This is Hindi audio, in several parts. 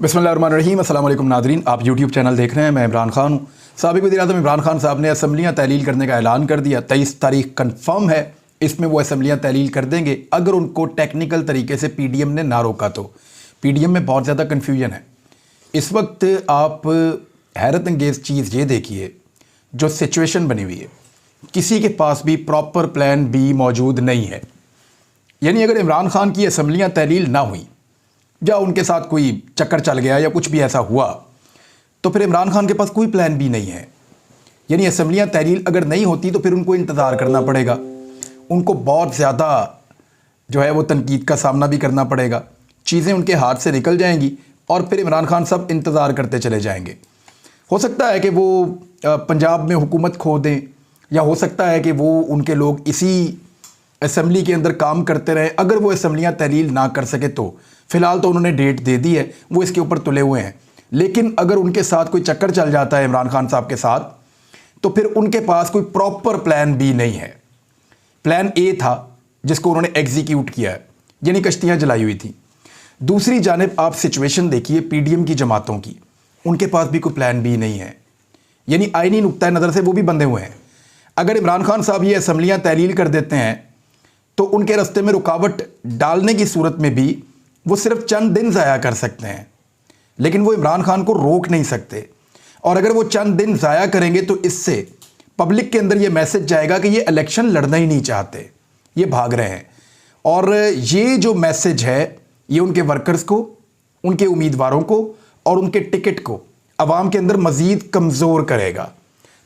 बिस्मिल्लाहिर्रहमानिर्रहीम। अस्सलाम वालेकुम नाज़रीन, आप यूट्यूब चैनल देख रहे हैं। मैं इमरान खान हूँ। साबिक़ वज़ीर-ए-आज़म इमरान खान साहब ने असम्बलियाँ तहलील करने का ऐलान कर दिया। 23 तारीख कन्फर्म है, इसमें वो असम्बलियाँ तहलील कर देंगे अगर उनको टेक्निकल तरीके से पीडीएम ने ना रोका तो। पीडीएम में बहुत ज़्यादा कन्फ्यूजन है इस वक्त। आप हैरत अंगेज़ चीज़ ये देखिए, जो सिचुएशन बनी हुई है, किसी के पास भी प्रॉपर प्लान बी मौजूद नहीं है। यानी अगर इमरान खान की असम्बलियाँ तहलील ना हुई या उनके साथ कोई चक्कर चल गया या कुछ भी ऐसा हुआ, तो फिर इमरान खान के पास कोई प्लान भी नहीं है। यानी असम्बलियाँ तहलील अगर नहीं होती तो फिर उनको इंतज़ार करना पड़ेगा, उनको बहुत ज़्यादा जो है वो तनकीद का सामना भी करना पड़ेगा। चीज़ें उनके हाथ से निकल जाएंगी और फिर इमरान खान साहब इंतज़ार करते चले जाएंगे। हो सकता है कि वो पंजाब में हुकूमत खो दें, या हो सकता है कि वो उनके लोग इसी असम्बली के अंदर काम करते रहें। अगर वो असम्बलियाँ तहलील ना कर सके तो फ़िलहाल तो उन्होंने डेट दे दी है, वो इसके ऊपर तुले हुए हैं। लेकिन अगर उनके साथ कोई चक्कर चल जाता है इमरान खान साहब के साथ, तो फिर उनके पास कोई प्रॉपर प्लान बी नहीं है। प्लान ए था जिसको उन्होंने एग्जीक्यूट किया है, यानी कश्तियाँ जलाई हुई थी। दूसरी जानिब आप सिचुएशन देखिए पीडीएम की जमातों की, उनके पास भी कोई प्लान बी नहीं है। यानी आईनी नुक्ता नज़र से वो भी बंधे हुए हैं। अगर इमरान खान साहब ये असम्बलियाँ तहलील कर देते हैं तो उनके रास्ते में रुकावट डालने की सूरत में भी वो सिर्फ चंद दिन ज़ाया कर सकते हैं, लेकिन वो इमरान खान को रोक नहीं सकते। और अगर वो चंद दिन ज़ाया करेंगे तो इससे पब्लिक के अंदर ये मैसेज जाएगा कि ये इलेक्शन लड़ना ही नहीं चाहते, ये भाग रहे हैं। और ये जो मैसेज है ये उनके वर्कर्स को, उनके उम्मीदवारों को और उनके टिकट को अवाम के अंदर मज़ीद कमज़ोर करेगा।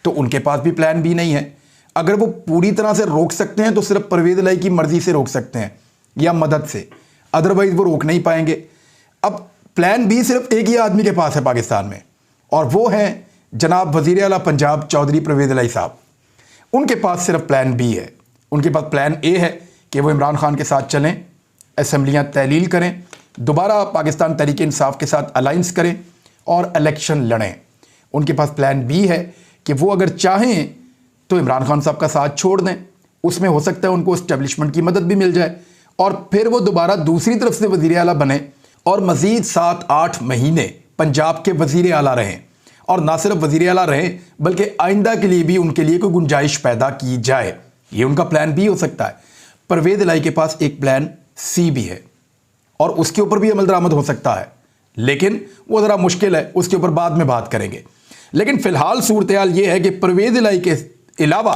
तो उनके पास भी प्लान बी नहीं है। अगर वो पूरी तरह से रोक सकते हैं तो सिर्फ परवेज़ इलाही की मर्ज़ी से रोक सकते हैं या मदद से, अदरवाइज़ वो रोक नहीं पाएंगे। अब प्लान बी सिर्फ एक ही आदमी के पास है पाकिस्तान में, और वो हैं जनाब वज़ीर आला पंजाब चौधरी परवेज़ इलाही साहब। उनके पास सिर्फ प्लान बी है। उनके पास प्लान ए है कि वो इमरान खान के साथ चलें, असम्बलियाँ तहलील करें, दोबारा पाकिस्तान तहरीक इंसाफ के साथ अलाइंस करें और इलेक्शन लड़ें। उनके पास प्लान बी है कि वो अगर चाहें तो इमरान खान साहब का साथ छोड़ दें। उसमें हो सकता है उनको इस्टेब्लिशमेंट की मदद भी मिल जाए और फिर वो दोबारा दूसरी तरफ से वज़ीर आला बने और मज़ीद 7-8 महीने पंजाब के वज़ीर आला रहें। और ना सिर्फ वज़ीर आला रहें बल्कि आइंदा के लिए भी उनके लिए कोई गुंजाइश पैदा की जाए। ये उनका प्लान बी हो सकता है। परवेज़ इलाही के पास एक प्लान सी भी है और उसके ऊपर भी अमल दरामद हो सकता है, लेकिन वो ज़रा मुश्किल है, उसके ऊपर बाद में बात करेंगे। लेकिन फ़िलहाल सूरत हाल ये है कि परवेज़ इलाही के अलावा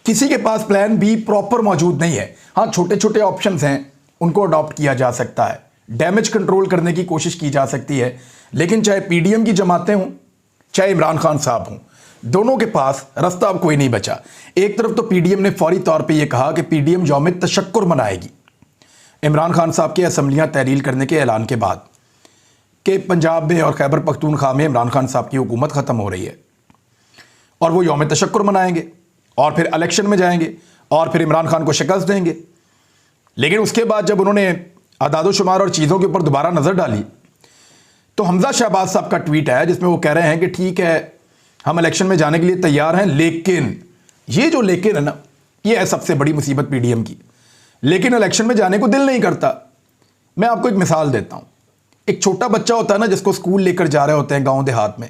किसी के पास प्लान बी प्रॉपर मौजूद नहीं है। हाँ, छोटे छोटे ऑप्शंस हैं, उनको अडॉप्ट किया जा सकता है, डैमेज कंट्रोल करने की कोशिश की जा सकती है। लेकिन चाहे पीडीएम की जमातें हों चाहे इमरान खान साहब हों, दोनों के पास रास्ता अब कोई नहीं बचा। एक तरफ तो पीडीएम ने फौरी तौर पे ये कहा कि पीडीएम यौम तशक्कुर मनाएगी इमरान खान साहब के असम्बलियाँ तहलील करने के ऐलान के बाद कि पंजाब में और खैबर पख्तूनख्वा में इमरान खान साहब की हुकूमत ख़त्म हो रही है, और वो यौम तशक्कुर मनाएंगे और फिर इलेक्शन में जाएंगे और फिर इमरान खान को शिकस्त देंगे। लेकिन उसके बाद जब उन्होंने अदाद शुमार और चीज़ों के ऊपर दोबारा नज़र डाली तो हमजा शहबाज साहब का ट्वीट आया जिसमें वो कह रहे हैं कि ठीक है, हम इलेक्शन में जाने के लिए तैयार हैं, लेकिन ये जो लेकिन है ना, ये है सबसे बड़ी मुसीबत पीडीएम की। लेकिन इलेक्शन में जाने को दिल नहीं करता। मैं आपको एक मिसाल देता हूँ। एक छोटा बच्चा होता है ना, जिसको स्कूल लेकर जा रहे होते हैं गाँव देहात में,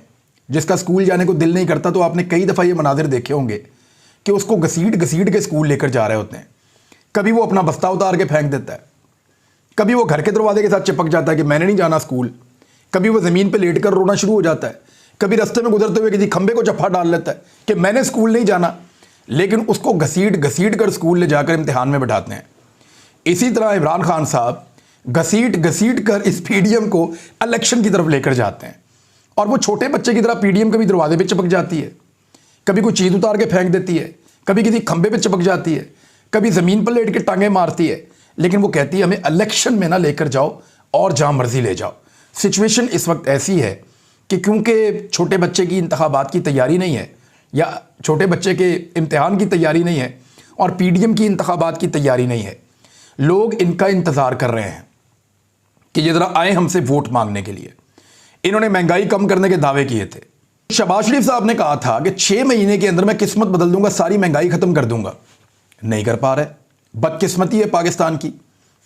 जिसका स्कूल जाने को दिल नहीं करता, तो आपने कई दफ़ा ये मनाजिर देखे होंगे कि उसको घसीट घसीट के स्कूल लेकर जा रहे होते हैं। कभी वो अपना बस्ता उतार के फेंक देता है, कभी वो घर के दरवाजे के साथ चिपक जाता है कि मैंने नहीं जाना स्कूल, कभी वो ज़मीन पे लेट कर रोना शुरू हो जाता है, कभी रास्ते में गुजरते हुए किसी खंबे को चप्पा डाल लेता है कि मैंने स्कूल नहीं जाना। लेकिन उसको घसीट घसीट कर स्कूल ले जाकर इम्तिहान में बैठाते हैं। इसी तरह इमरान खान साहब घसीट घसीट कर इस पीडीएम को इलेक्शन की तरफ लेकर जाते हैं, और वो छोटे बच्चे की तरह पीडीएम कभी दरवाजे पे चिपक जाती है, कभी कोई चीज़ उतार के फेंक देती है, कभी किसी खंबे पे चिपक जाती है, कभी ज़मीन पर लेट के टांगे मारती है। लेकिन वो कहती है हमें इलेक्शन में ना लेकर जाओ और जहाँ मर्जी ले जाओ। सिचुएशन इस वक्त ऐसी है कि क्योंकि छोटे बच्चे की इंतखाबात की तैयारी नहीं है, या छोटे बच्चे के इम्तिहान की तैयारी नहीं है, और पीडीएम की इंतखाबात की तैयारी नहीं है, लोग इनका इंतज़ार कर रहे हैं कि ये ज़रा आए हमसे वोट मांगने के लिए। इन्होंने महंगाई कम करने के दावे किए थे। शहबाज शरीफ साहब ने कहा था कि 6 महीने के अंदर मैं किस्मत बदल दूंगा, सारी महंगाई ख़त्म कर दूंगा। नहीं कर पा रहे। बदकिस्मती है पाकिस्तान की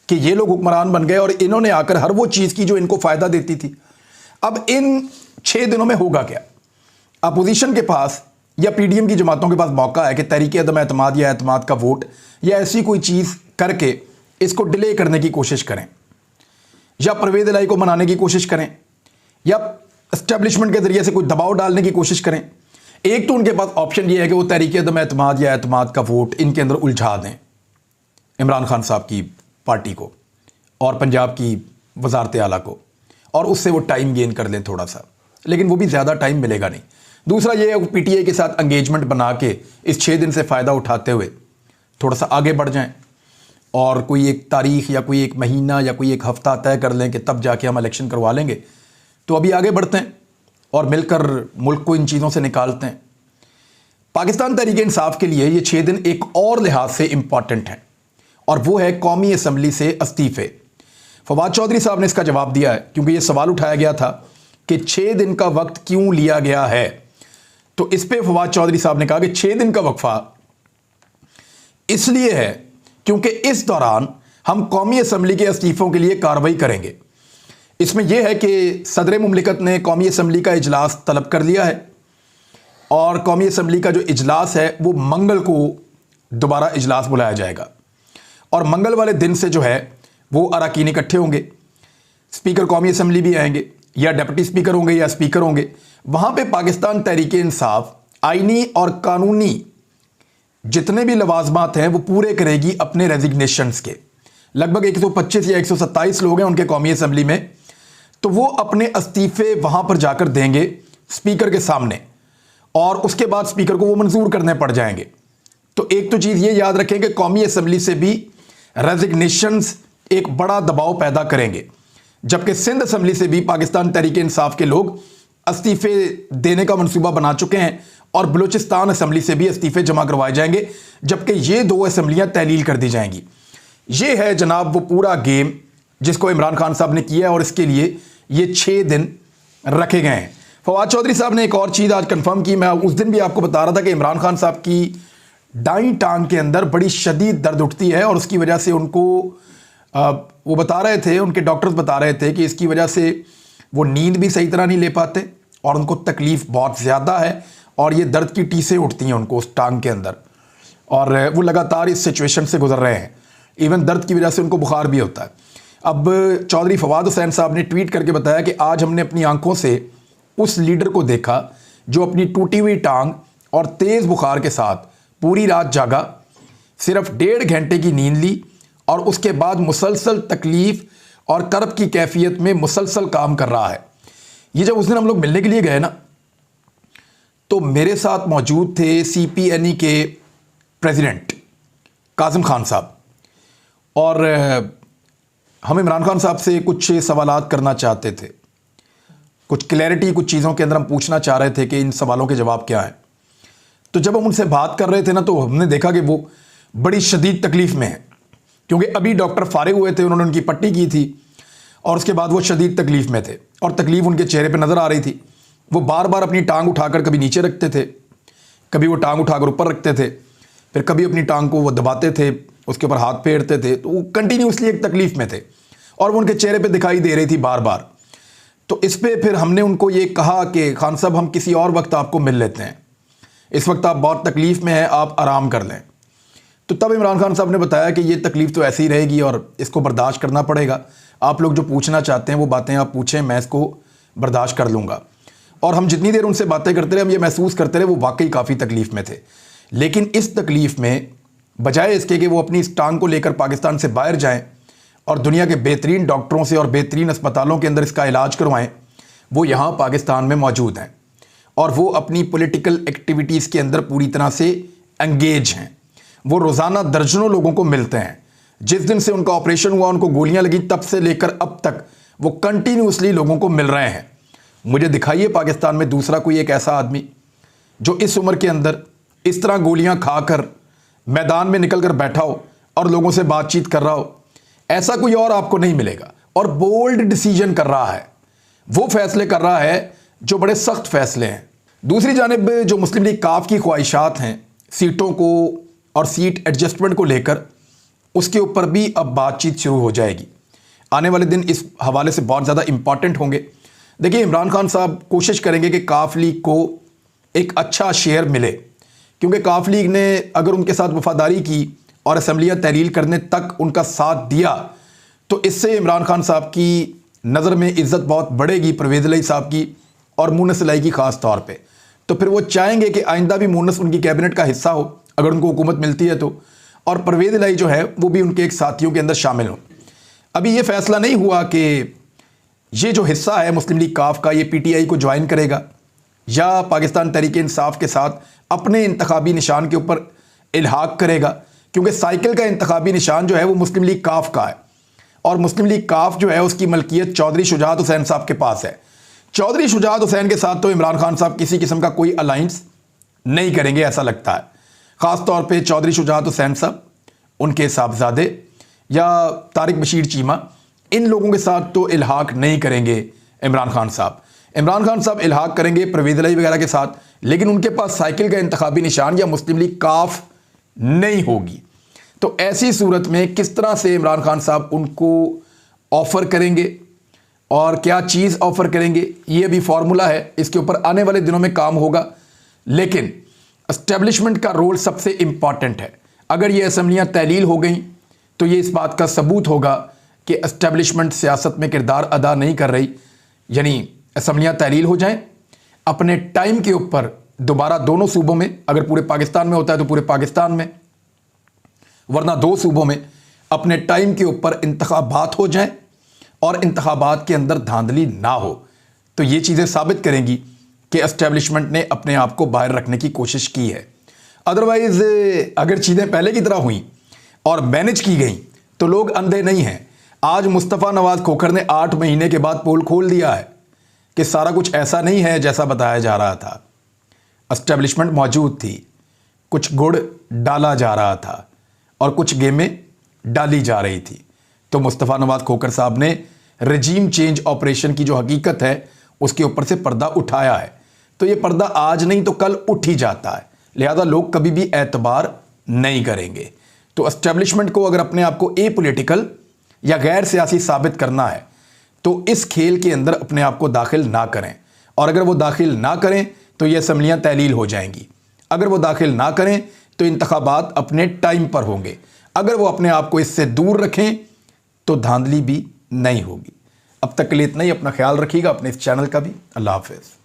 कि ये लोग हुक्मरान बन गए और इन्होंने आकर हर वो चीज़ की जो इनको फ़ायदा देती थी। अब इन 6 दिनों में होगा क्या? अपोजिशन के पास या पीडीएम की जमातों के पास मौका है कि तहरीक अदम एतमाद या एतमाद का वोट या ऐसी कोई चीज़ करके इसको डिले करने की कोशिश करें, या परवेज़ इलाही को मनाने की कोशिश करें, या एस्टेब्लिशमेंट के ज़रिए से कोई दबाव डालने की कोशिश करें। एक तो उनके पास ऑप्शन ये है कि वो तहरीक अदम एतमाद या एतमाद का वोट इनके अंदर उलझा दें इमरान खान साहब की पार्टी को और पंजाब की वजारत आला को, और उससे वो टाइम गेन कर लें थोड़ा सा, लेकिन वो भी ज़्यादा टाइम मिलेगा नहीं। दूसरा ये है पीटीआई के साथ एंगेजमेंट बना के इस 6 दिन से फ़ायदा उठाते हुए थोड़ा सा आगे बढ़ जाएं और कोई एक तारीख या कोई एक महीना या कोई एक हफ्ता तय कर लें कि तब जाके हम इलेक्शन करवा लेंगे। तो अभी आगे बढ़ते हैं और मिलकर मुल्क को इन चीज़ों से निकालते हैं। पाकिस्तान तहरीक इंसाफ के लिए ये 6 दिन एक और लिहाज से इम्पॉर्टेंट हैं, और वो है कौमी असम्बली से इस्तीफ़े। फवाद चौधरी साहब ने इसका जवाब दिया है, क्योंकि ये सवाल उठाया गया था कि 6 दिन का वक्त क्यों लिया गया है। तो इस पे फवाद चौधरी साहब ने कहा कि 6 दिन का वक्फा इसलिए है क्योंकि इस दौरान हम कौमी असम्बली के इस्तीफ़ों के लिए कार्रवाई करेंगे। इसमें यह है कि सदर मुमलिकत ने कौमी असम्बली का इजलास तलब कर लिया है, और कौमी असम्बली का जो इजलास है वो मंगल को दोबारा इजलास बुलाया जाएगा, और मंगल वाले दिन से जो है वो अरकान इकट्ठे होंगे। स्पीकर कौमी असम्बली भी आएंगे, या डिप्टी स्पीकर होंगे या स्पीकर होंगे। वहाँ पे पाकिस्तान तहरीक इंसाफ आइनी और कानूनी जितने भी लवाजमात हैं वो पूरे करेगी अपने रेजिग्नेशंस के। लगभग 125 या 127 लोग हैं उनके कौमी असम्बली में, तो वो अपने इस्तीफ़े वहाँ पर जाकर देंगे स्पीकर के सामने, और उसके बाद स्पीकर को वो मंजूर करने पड़ जाएंगे। तो एक तो चीज़ ये याद रखें कि कौमी असम्बली से भी रेजिग्नेशंस एक बड़ा दबाव पैदा करेंगे, जबकि सिंध असम्बली से भी पाकिस्तान तहरीक इंसाफ के लोग इस्तीफ़े देने का मंसूबा बना चुके हैं, और बलूचिस्तान असम्बली से भी इस्तीफ़े जमा करवाए जाएंगे, जबकि ये 2 असम्बलियाँ तहलील कर दी जाएंगी। ये है जनाब वो पूरा गेम जिसको इमरान खान साहब ने किया है, और इसके लिए ये 6 दिन रखे गए हैं। फवाद चौधरी साहब ने एक और चीज़ आज कंफर्म की। मैं उस दिन भी आपको बता रहा था कि इमरान खान साहब की दाईं टांग के अंदर बड़ी शदीद दर्द उठती है, और उसकी वजह से उनको वो बता रहे थे, उनके डॉक्टर्स बता रहे थे कि इसकी वजह से वो नींद भी सही तरह नहीं ले पाते, और उनको तकलीफ़ बहुत ज़्यादा है, और ये दर्द की टीसें उठती हैं उनको उस टांग के अंदर, और वो लगातार इस सिचुएशन से गुजर रहे हैं। इवन दर्द की वजह से उनको बुखार भी होता है। अब चौधरी फवाद हुसैन साहब ने ट्वीट करके बताया कि आज हमने अपनी आंखों से उस लीडर को देखा जो अपनी टूटी हुई टांग और तेज़ बुखार के साथ पूरी रात जागा, सिर्फ 1.5 घंटे की नींद ली, और उसके बाद मुसलसल तकलीफ़ और कर्ब की कैफियत में मुसलसल काम कर रहा है। ये जब उस दिन हम लोग मिलने के लिए गए ना, तो मेरे साथ मौजूद थे CPNE के प्रेसिडेंट कासिम खान साहब, और हम इमरान खान साहब से कुछ सवालात करना चाहते थे, कुछ क्लैरिटी, कुछ चीज़ों के अंदर हम पूछना चाह रहे थे कि इन सवालों के जवाब क्या हैं। तो जब हम उनसे बात कर रहे थे ना, तो हमने देखा कि वो बड़ी शदीद तकलीफ़ में है, क्योंकि अभी डॉक्टर फारिग हुए थे, उन्होंने उनकी पट्टी की थी, और उसके बाद वो शदीद तकलीफ़ में थे, और तकलीफ़ उनके चेहरे पे नज़र आ रही थी। वो बार बार अपनी टांग उठाकर कभी नीचे रखते थे, कभी वो टांग उठाकर ऊपर रखते थे, फिर कभी अपनी टांग को वो दबाते थे, उसके ऊपर हाथ फेरते थे। तो वो कंटिन्यूसली एक तकलीफ़ में थे, और वो उनके चेहरे पे दिखाई दे रही थी बार बार। तो इस पर फिर हमने उनको ये कहा कि खान साहब हम किसी और वक्त आपको मिल लेते हैं, इस वक्त आप बहुत तकलीफ़ में हैं, आप आराम कर लें। तो तब इमरान खान साहब ने बताया कि ये तकलीफ़ तो ऐसी ही रहेगी और इसको बर्दाश्त करना पड़ेगा। आप लोग जो पूछना चाहते हैं वो बातें आप पूछें, मैं इसको बर्दाश्त कर लूँगा। और हम जितनी देर उनसे बातें करते रहे, हम ये महसूस करते रहे वो वाकई काफ़ी तकलीफ़ में थे। लेकिन इस तकलीफ़ में बजाय इसके कि वो अपनी इस टांग को लेकर पाकिस्तान से बाहर जाएं और दुनिया के बेहतरीन डॉक्टरों से और बेहतरीन अस्पतालों के अंदर इसका इलाज करवाएं, वो यहाँ पाकिस्तान में मौजूद हैं, और वो अपनी पॉलिटिकल एक्टिविटीज़ के अंदर पूरी तरह से एंगेज हैं। वो रोज़ाना दर्जनों लोगों को मिलते हैं। जिस दिन से उनका ऑपरेशन हुआ, उनको गोलियां लगी, तब से लेकर अब तक वो कंटिन्यूसली लोगों को मिल रहे हैं। मुझे दिखाइए पाकिस्तान में दूसरा कोई एक ऐसा आदमी जो इस उम्र के अंदर इस तरह गोलियां खाकर मैदान में निकल कर बैठा हो और लोगों से बातचीत कर रहा हो। ऐसा कोई और आपको नहीं मिलेगा। और बोल्ड डिसीजन कर रहा है, वो फैसले कर रहा है जो बड़े सख्त फैसले हैं। दूसरी जानिब जो मुस्लिम लीग काफ की ख्वाहिशात हैं सीटों को और सीट एडजस्टमेंट को लेकर, उसके ऊपर भी अब बातचीत शुरू हो जाएगी। आने वाले दिन इस हवाले से बहुत ज़्यादा इंपॉर्टेंट होंगे। देखिए, इमरान खान साहब कोशिश करेंगे कि काफ लीग को एक अच्छा शेयर मिले, क्योंकि काफ लीग ने अगर उनके साथ वफादारी की और असम्बलियाँ तहलील करने तक उनका साथ दिया तो इससे इमरान खान साहब की नज़र में इज़्ज़त बहुत बढ़ेगी, परवेज़ इलाही साहब की और मुन्नस इलाही की ख़ास तौर पे। तो फिर वो चाहेंगे कि आइंदा भी मुन्नस उनकी कैबिनेट का हिस्सा हो अगर उनको हुकूमत मिलती है तो, और परवेज़ इलाही जो है वो भी उनके एक साथियों के अंदर शामिल हों। अभी ये फैसला नहीं हुआ कि ये जो हिस्सा है मुस्लिम लीग काफ का, ये PTI को ज्वाइन करेगा या पाकिस्तान तहरीक इंसाफ के साथ अपने इंतखाबी निशान के ऊपर इल्हाक करेगा, क्योंकि साइकिल का इंतखाबी निशान जो है वो मुस्लिम लीग काफ का है और मुस्लिम लीग काफ जो है उसकी मलकियत चौधरी शुजात हुसैन साहब के पास है। चौधरी शुजात हुसैन के साथ तो इमरान खान साहब किसी किस्म का कोई अलाइंस नहीं करेंगे ऐसा लगता है। ख़ास तौर पे चौधरी शुजात हुसैन साहब, उनके साहबजादे या तारिक बशीर चीमा, इन लोगों के साथ तो इल्हाक नहीं करेंगे इमरान खान साहब। इमरान खान साहब इल्हाक करेंगे परवेज़ इलाही वगैरह के साथ, लेकिन उनके पास साइकिल का इंतखाबी निशान या मुस्लिम लीग काफ नहीं होगी। तो ऐसी सूरत में किस तरह से इमरान खान साहब उनको ऑफ़र करेंगे और क्या चीज़ ऑफ़र करेंगे, ये भी फार्मूला है, इसके ऊपर आने वाले दिनों में काम होगा। लेकिन एस्टेब्लिशमेंट का रोल सबसे इम्पॉर्टेंट है। अगर ये असम्बलियाँ तहलील हो गई तो ये इस बात का सबूत होगा कि एस्टेब्लिशमेंट सियासत में किरदार अदा नहीं कर रही, यानी असम्बलियाँ तहलील हो जाएं, अपने टाइम के ऊपर दोबारा दोनों सूबों में, अगर पूरे पाकिस्तान में होता है तो पूरे पाकिस्तान में, वरना दो सूबों में अपने टाइम के ऊपर इंतखाबात हो जाएं और इंतखाबात के अंदर धांधली ना हो, तो ये चीज़ें साबित करेंगी कि एस्टेब्लिशमेंट ने अपने आप को बाहर रखने की कोशिश की है। अदरवाइज़ अगर चीज़ें पहले की तरह हुई और मैनेज की गई तो लोग अंधे नहीं हैं। आज मुस्तफ़ा नवाज़ खोखर ने 8 महीने के बाद पोल खोल दिया है कि सारा कुछ ऐसा नहीं है जैसा बताया जा रहा था। एस्टेब्लिशमेंट मौजूद थी, कुछ गुड़ डाला जा रहा था और कुछ गेमें डाली जा रही थी। तो मुस्तफ़ा नवाज़ खोखर साहब ने रजीम चेंज ऑपरेशन की जो हकीकत है उसके ऊपर से पर्दा उठाया है। तो ये पर्दा आज नहीं तो कल उठ ही जाता है, लिहाजा लोग कभी भी एतबार नहीं करेंगे। तो एस्टेब्लिशमेंट को अगर अपने आप को एपॉलिटिकल या गैर सियासी साबित करना है तो इस खेल के अंदर अपने आप को दाखिल ना करें, और अगर वो दाखिल ना करें तो ये असम्बलियाँ तहलील हो जाएंगी। अगर वो दाखिल ना करें तो इंतखाबात अपने टाइम पर होंगे। अगर वो अपने आप को इससे दूर रखें तो धांधली भी नहीं होगी। अब तक के लिए इतना ही। अपना ख्याल रखिएगा, अपने इस चैनल का भी। अल्लाह हाफ़िज़।